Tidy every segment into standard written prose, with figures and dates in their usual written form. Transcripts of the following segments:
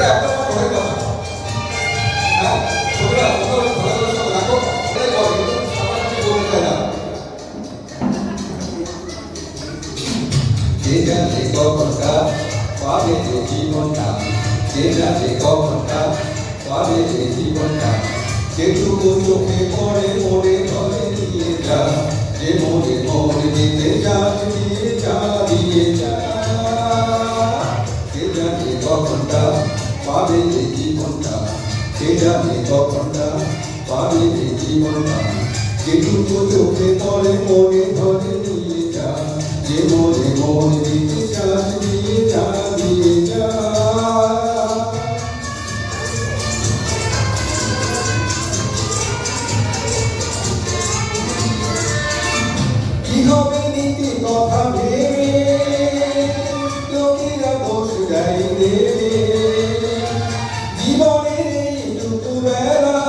এটা একদম পরের কথা। হ্যাঁ, তোমরা ভালো করে সব রাখো। এটাই বলে, সবার কাছে বলতে চাই না। কে জানে কখনটা পাবে যে জীবনটা, কে জানে কখনটা পাবে যে জীবনটা, যেটুকু চোখে পড়ে মনে ধরে দিয়ে যা, যে মনে মনে দিতে যা দিয়ে যা দিয়ে যা। কে জানে কখনটা পাবে যে জীবনটা, কে জানে কখনটা পাবে যে জীবনটা, যেটুকু চোখে পড়ে মনে ধরে দিয়ে যা, যে মনে মনে দিতে যা দিয়ে যা দিয়ে যা। কি হবে নীতি কথা ভেবে লোকেরা দোষ দেয় দেবে, জীবনের এই দুপুরবেলা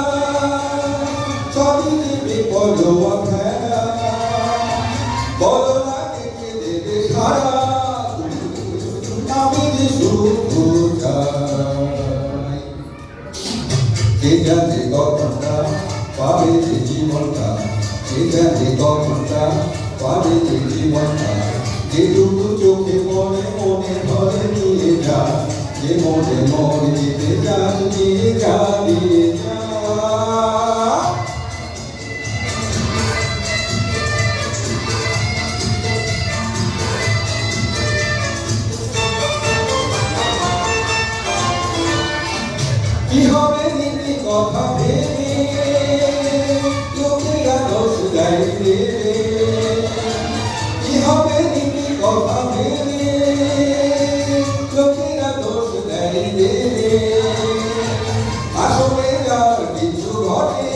সবই দেবে বড়োয়া খেলা, বলো না কে দেবে সারা, আমি যে শুধু চাই। কে জানে কখনটা পাবে যে জীবনটা, কে জানে কখনটা পাবে যে জীবনটা, যেটুকু চোখে পড়ে মনে ধরে নিয়ে যা, যে মনে মনে দিতে যা দিয়ে যা দিয়ে যা। কি হবে নীতি কথা ভেবে লোকেরা দোষ দেয় দেবে, কি হবে নীতি কথা ভেবে লোকেরা দোষ দেয় দেবে, আসলে যার কিছু ঘটে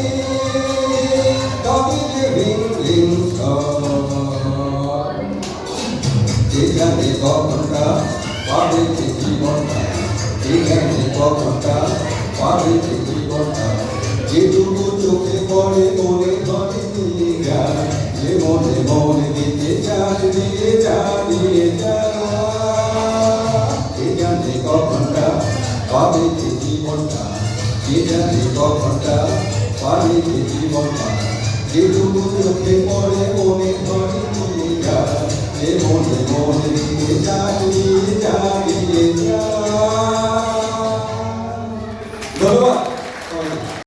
তবে যে ভিন ভিন সব। কে জানে কখনটা পাবে যে জীবনটা, কে জানে কখনটা পাবে যে জীবনটা, যেটুকু চোখে পড়ে মনে ধরে দিয়ে যা, যে মনে মনে দিতে যা দিয়ে যা দিয়ে যা। কে জানে কখনটা পাবে যে জীবনটা, কে জানে কখনটা পাবে যে জীবনটা, যেটুকু চোখে পড়ে মনে ধরে দিয়ে যা, যে মনে মনে দিতে যা দিয়ে যা দিয়ে যা। ধন্যবাদ।